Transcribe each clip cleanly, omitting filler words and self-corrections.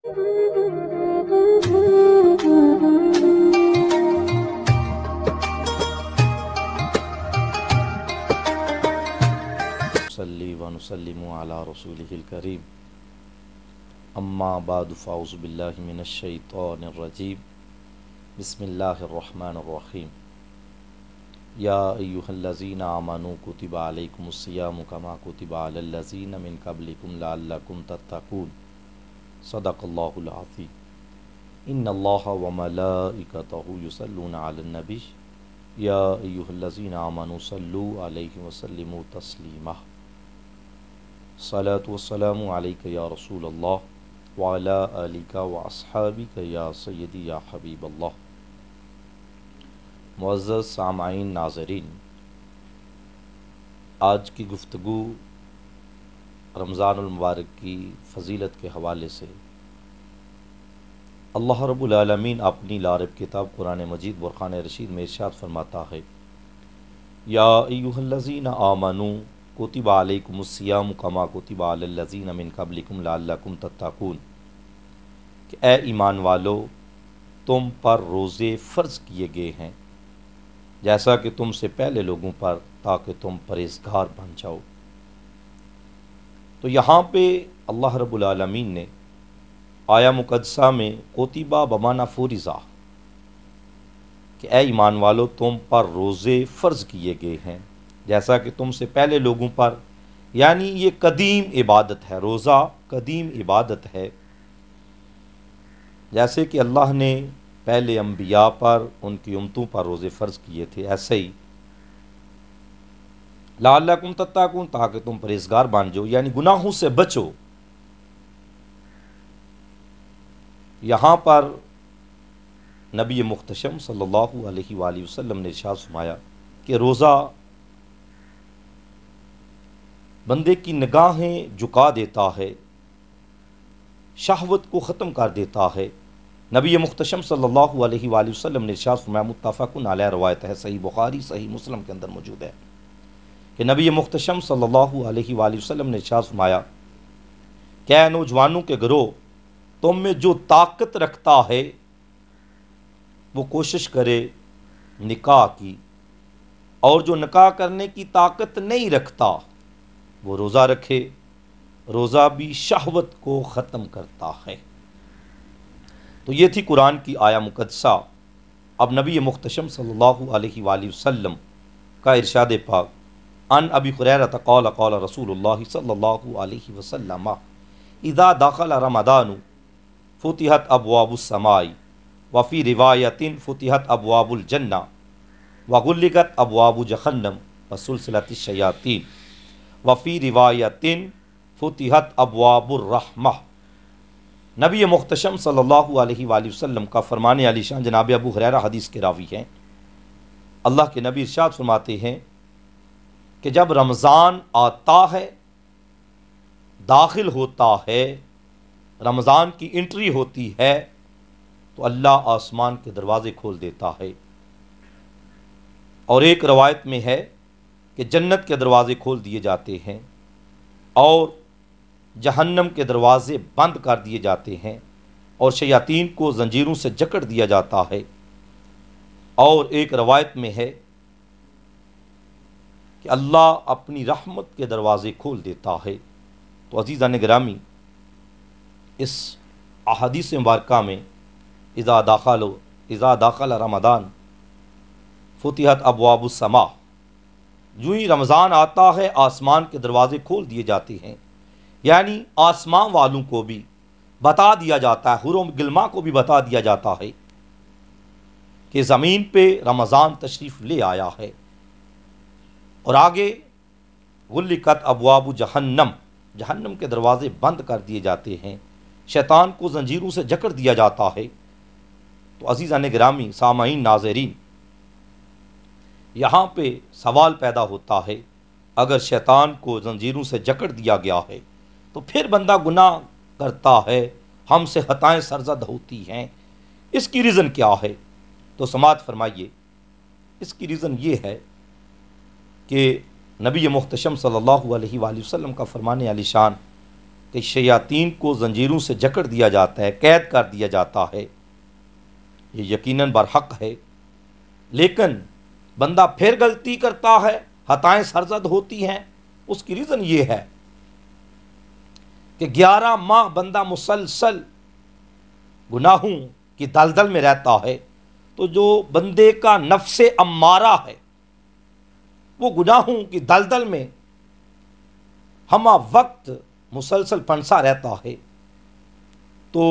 صلی و نسلم علی رسولہ الکریم اما بعد فاعوذ باللہ من الشیطان الرجیم بسم اللہ الرحمن الرحیم یا ایہا الذین آمنوا کتب علیکم الصیام کما کتب علی الذین من قبلکم لعلکم تتقون صدق اللہ العظیم ان اللہ وملائکتہ یصلون علی النبی یا ایہا الذین آمنوا صلوا علیہ وسلموا تسلیما صلاۃ والسلام علیک یا رسول اللہ وعلی آلک واصحابک یا سیدی یا حبیب اللہ۔ معزز سامعین ناظرین، آج کی گفتگو رمضان المبارک کی فضیلت کے حوالے سے اللہ رب العالمین اپنی لارب کتاب قرآن مجید برقان رشید میں ارشاد فرماتا ہے یا ایہا الذین آمنوا کتب علیکم الصیام کما کتب علی الذین من قبلکم لعلکم تتقون، کہ اے ایمان والو تم پر روزے فرض کیے گئے ہیں جیسا کہ تم سے پہلے لوگوں پر، تاکہ تم پرہیزگار بن جاؤ۔ تو یہاں پہ اللہ رب العالمین نے آیا مقدسہ میں کتبہ بمعنی فرض، کہ اے ایمان والو تم پر روزے فرض کیے گئے ہیں جیسا کہ تم سے پہلے لوگوں پر، یعنی یہ قدیم عبادت ہے، روزہ قدیم عبادت ہے، جیسے کہ اللہ نے پہلے انبیاء پر، ان کی امتوں پر روزے فرض کیے تھے، ایسے ہی لعلکم تتقون، تاکہ تم پرہیزگار بن جاؤ، یعنی گناہوں سے بچو۔ یہاں پر نبی محتشم صلی اللہ علیہ وآلہ وسلم نے ارشاد فرمایا کہ روزہ بندے کی نگاہیں جھکا دیتا ہے، شہوت کو ختم کر دیتا ہے۔ نبی محتشم صلی اللہ علیہ وآلہ وسلم نے ارشاد فرمایا، متفق علیہ روایت ہے، صحیح بخاری صحیح مسلم کے اندر موجود ہے، کہ نبی محتشم صلی اللہ علیہ وآلہ وسلم نے ارشاد فرمایا کہ اے نوجوانوں کے گروہ، تم میں جو طاقت رکھتا ہے وہ کوشش کرے نکاح کی، اور جو نکاح کرنے کی طاقت نہیں رکھتا وہ روزہ رکھے، روزہ بھی شہوت کو ختم کرتا ہے۔ تو یہ تھی قرآن کی آیا مقدسہ۔ اب نبی محتشم صلی اللہ علیہ وآلہ وسلم کا ارشاد پاک، ان ابی ہریرہ قال قال رسول اللہ صلی اللہ علیہ وسلم اذا دخل رمضان فتحت ابواب السماء وفی روایت فتحت ابواب الجنہ وغلقت ابواب جہنم وسلسلۃ الشیاطین وفی روایت فتحت ابواب الرحمہ۔ نبی محتشم صلی اللہ علیہ وآلہ وسلم کا فرمان علی شان جناب ابو ہریرہ حدیث کے راوی ہیں۔ اللہ کے نبی ارشاد فرماتے ہیں کہ جب رمضان آتا ہے، داخل ہوتا ہے، رمضان کی انٹری ہوتی ہے، تو اللہ آسمان کے دروازے کھول دیتا ہے، اور ایک روایت میں ہے کہ جنت کے دروازے کھول دیے جاتے ہیں اور جہنم کے دروازے بند کر دیے جاتے ہیں، اور شیاطین کو زنجیروں سے جکڑ دیا جاتا ہے، اور ایک روایت میں ہے کہ اللہ اپنی رحمت کے دروازے کھول دیتا ہے۔ تو عزیزان گرامی، اس احادیث مبارکہ میں اذا داخل رمضان فتحت ابواب السماء، جو ہی رمضان آتا ہے آسمان کے دروازے کھول دیے جاتے ہیں، یعنی آسمان والوں کو بھی بتا دیا جاتا ہے، حور و غلماں کو بھی بتا دیا جاتا ہے کہ زمین پہ رمضان تشریف لے آیا ہے۔ اور آگے غلقت ابواب جہنم، جہنم کے دروازے بند کر دیے جاتے ہیں، شیطان کو زنجیروں سے جکڑ دیا جاتا ہے۔ تو عزیزان گرامی سامعین ناظرین، یہاں پہ سوال پیدا ہوتا ہے، اگر شیطان کو زنجیروں سے جکڑ دیا گیا ہے تو پھر بندہ گناہ کرتا ہے، ہم سے خطائیں سرزد ہوتی ہیں، اس کی ریزن کیا ہے؟ تو سماعت فرمائیے، اس کی ریزن یہ ہے کہ نبی محتشم صلی اللہ علیہ وآلہ وسلم کا فرمان علی شان کہ شیاطین کو زنجیروں سے جکڑ دیا جاتا ہے، قید کر دیا جاتا ہے، یہ یقیناً برحق ہے، لیکن بندہ پھر غلطی کرتا ہے، خطائیں سرزد ہوتی ہیں۔ اس کی ریزن یہ ہے کہ 11 ماہ بندہ مسلسل گناہوں کی دلدل میں رہتا ہے، تو جو بندے کا نفس امارہ ہے وہ گناہوں کی دلدل میں ہمہ وقت مسلسل پھنسا رہتا ہے، تو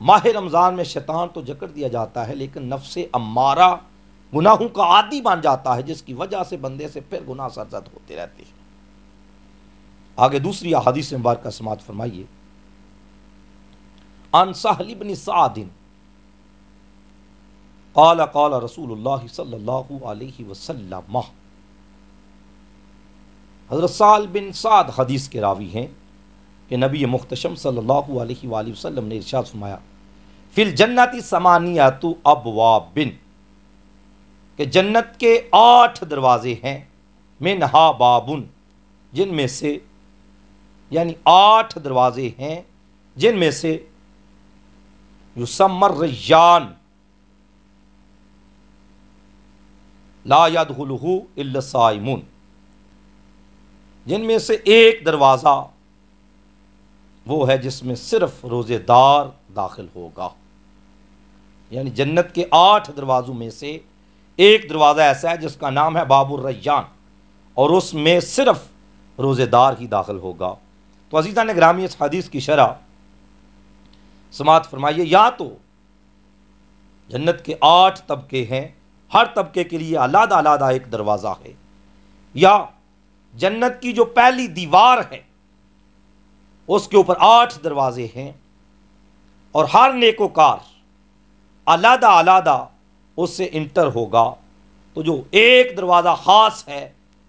ماہ رمضان میں شیطان تو جکڑ دیا جاتا ہے، لیکن نفس امارہ گناہوں کا عادی بن جاتا ہے، جس کی وجہ سے بندے سے پھر گناہ سرزد ہوتے رہتے ہیں۔ آگے دوسری احادیث مبارکہ سماعت فرمائیے۔ عن سہل بن سعد قال قال رسول اللہ صلی اللہ علیہ وسلم، حضرت سہل بن سعد حدیث کے راوی ہیں کہ نبی محتشم صلی اللہ علیہ وآلہ وسلم نے ارشاد فرمایا، فی الجنت ثمانیۃ ابواب، کہ جنت کے 8 دروازے ہیں، منہا بابن، جن میں سے یعنی 8 دروازے ہیں جن میں سے یسمی الریان لا یدخلہ الا الصائمون، جن میں سے ایک دروازہ وہ ہے جس میں صرف روزے دار داخل ہوگا۔ یعنی جنت کے 8 دروازوں میں سے ایک دروازہ ایسا ہے جس کا نام ہے باب الریان، اور اس میں صرف روزے دار ہی داخل ہوگا۔ تو عزیزان گرامی، اس حدیث کی شرح سماعت فرمائیے۔ یا تو جنت کے 8 طبقے ہیں، ہر طبقے کے لیے علیحدہ علیحدہ ایک دروازہ ہے، یا جنت کی جو پہلی دیوار ہے اس کے اوپر 8 دروازے ہیں، اور ہر نیکوکار علیحدہ علیحدہ اس سے انٹر ہوگا۔ تو جو ایک دروازہ خاص ہے،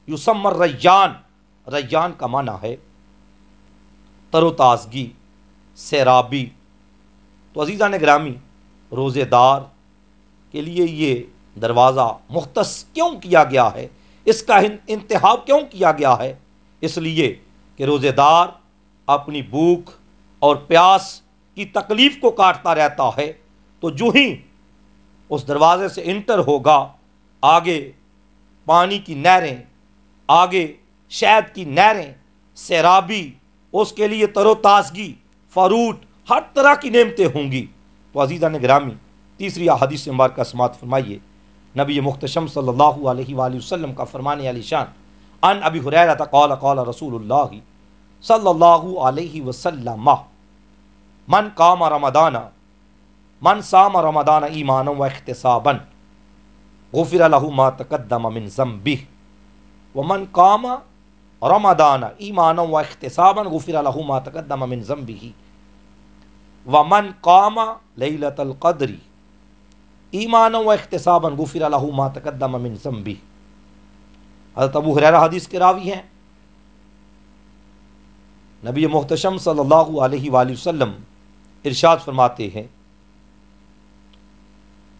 یسمی الریان، ریان کا معنی ہے تر و تازگی، سیرابی۔ تو عزیزان گرامی، روزے دار کے لیے یہ دروازہ مختص کیوں کیا گیا ہے، اس کا انتخاب کیوں کیا گیا ہے؟ اس لیے کہ روزے دار اپنی بھوک اور پیاس کی تکلیف کو کاٹتا رہتا ہے، تو جو ہی اس دروازے سے انٹر ہوگا، آگے پانی کی نہریں، آگے شہد کی نہریں، سیرابی، اس کے لیے تر و تازگی، فروٹ، ہر طرح کی نعمتیں ہوں گی۔ تو عزیزان گرامی، تیسری حدیث مبارکہ سماعت فرمائیے۔ نبی محتشم صلی اللہ علیہ وآلہ وسلم کا فرمان علی شان، ان ابی ہریرہ قال قال رسول اللہ صلی اللہ علیہ وسلم، من قام رمضان، من صام رمضان ایمانا و احتسابا غفر له ما تقدم من ذنبہ، ومن قام رمضان ایمانا و احتسابا غفر له ما تقدم من ذنبہ، ومن قام لیلۃ القدر ایمانا و احتسابا غفر له ما تقدم من ذنبہ۔ حضرت ابو ہریرہ حدیث کے راوی ہیں۔ نبی محتشم صلی اللہ علیہ وآلہ وسلم ارشاد فرماتے ہیں،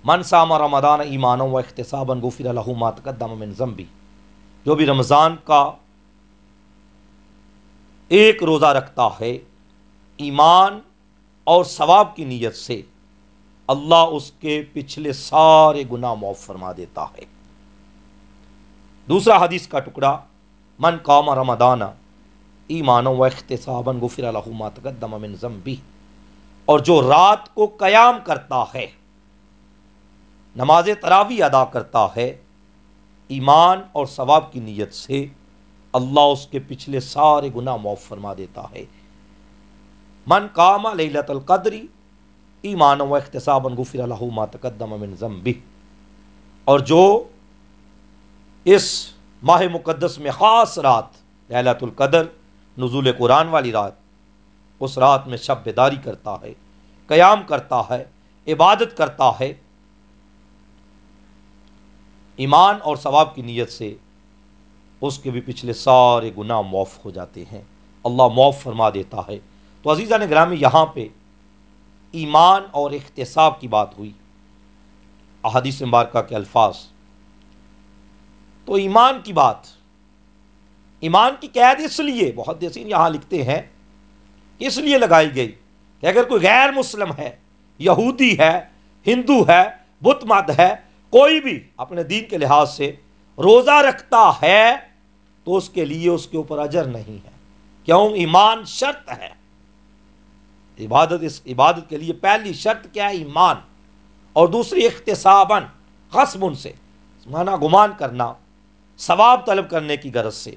من صام رمضان ایمانا و احتسابا غفر له ما تقدم من ذنبہ، جو بھی رمضان کا ایک روزہ رکھتا ہے ایمان اور ثواب کی نیت سے، اللہ اس کے پچھلے سارے گناہ معاف فرما دیتا ہے۔ دوسرا حدیث کا ٹکڑا، من قام رمضان ایمانا و احتسابا غفر له ما تقدم من ذنبہ، اور جو رات کو قیام کرتا ہے، نماز تراویح ادا کرتا ہے ایمان اور ثواب کی نیت سے، اللہ اس کے پچھلے سارے گناہ معاف فرما دیتا ہے۔ من قام لیلۃ القدر ایمانا و احتسابا غفر له ما تقدم من ذنبہ، اور جو اس ماہ مقدس میں خاص رات لیلۃ القدر، نزول قرآن والی رات، اس رات میں شب بیداری کرتا ہے، قیام کرتا ہے، عبادت کرتا ہے، ایمان اور ثواب کی نیت سے، اس کے بھی پچھلے سارے گناہ معاف ہو جاتے ہیں، اللہ معاف فرما دیتا ہے۔ تو عزیزان گرامی، یہاں پہ ایمان اور احتساب کی بات ہوئی، احادیث مبارکہ کے الفاظ۔ تو ایمان کی بات، ایمان کی قید اس لیے محدثین یہاں لکھتے ہیں اس لیے لگائی گئی کہ اگر کوئی غیر مسلم ہے، یہودی ہے، ہندو ہے، بت مت ہے، کوئی بھی اپنے دین کے لحاظ سے روزہ رکھتا ہے تو اس کے لیے اس کے اوپر اجر نہیں ہے۔ کیوں؟ ایمان شرط ہے۔ اس عبادت کے لیے پہلی شرط کیا ہے؟ ایمان، اور دوسری احتساباً، قسم سے مانا گمان کرنا، ثواب طلب کرنے کی غرض سے۔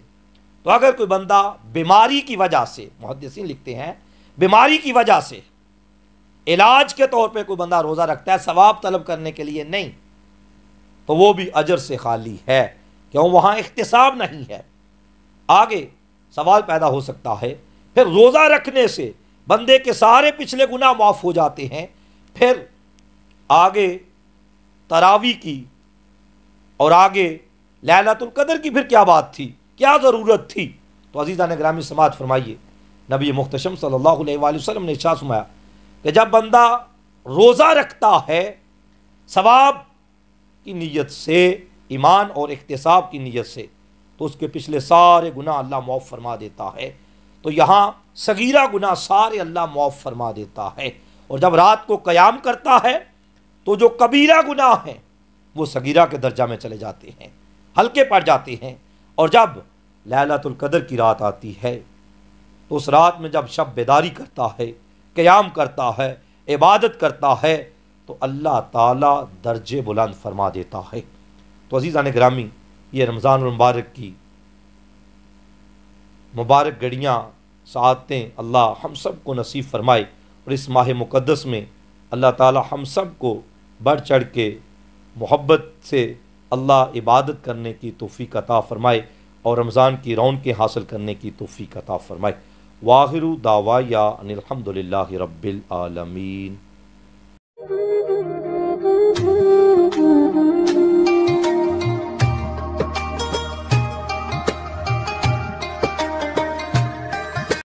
تو اگر کوئی بندہ بیماری کی وجہ سے، محدثین لکھتے ہیں بیماری کی وجہ سے علاج کے طور پہ کوئی بندہ روزہ رکھتا ہے ثواب طلب کرنے کے لیے نہیں، تو وہ بھی اجر سے خالی ہے، کیوں؟ وہاں احتساب نہیں ہے۔ آگے سوال پیدا ہو سکتا ہے، پھر روزہ رکھنے سے بندے کے سارے پچھلے گناہ معاف ہو جاتے ہیں، پھر آگے تراویح کی اور آگے لیلۃ القدر کی پھر کیا بات تھی، کیا ضرورت تھی؟ تو عزیزان گرامی سماعت فرمائیے، نبی محتشم صلی اللہ علیہ وآلہ وسلم نے ارشاد فرمایا کہ جب بندہ روزہ رکھتا ہے ثواب کی نیت سے، ایمان اور احتساب کی نیت سے، تو اس کے پچھلے سارے گناہ اللہ معاف فرما دیتا ہے۔ تو یہاں صغیرہ گناہ سارے اللہ معاف فرما دیتا ہے، اور جب رات کو قیام کرتا ہے تو جو کبیرہ گناہ ہیں وہ صغیرہ کے درجہ میں چلے جاتے ہیں، ہلکے پڑ جاتے ہیں۔ اور جب لیلۃ القدر کی رات آتی ہے تو اس رات میں جب شب بیداری کرتا ہے، قیام کرتا ہے، عبادت کرتا ہے، تو اللہ تعالیٰ درجے بلند فرما دیتا ہے۔ تو عزیزان گرامی، یہ رمضان المبارک کی مبارک گھڑیاں، ساعتیں اللہ ہم سب کو نصیب فرمائے، اور اس ماہ مقدس میں اللہ تعالیٰ ہم سب کو بڑھ چڑھ کے محبت سے اللہ عبادت کرنے کی توفیق عطا فرمائے، اور رمضان کی رونقیں حاصل کرنے کی توفیق عطا فرمائے۔ وآخر دعوایا ان الحمد للہ رب العالمین۔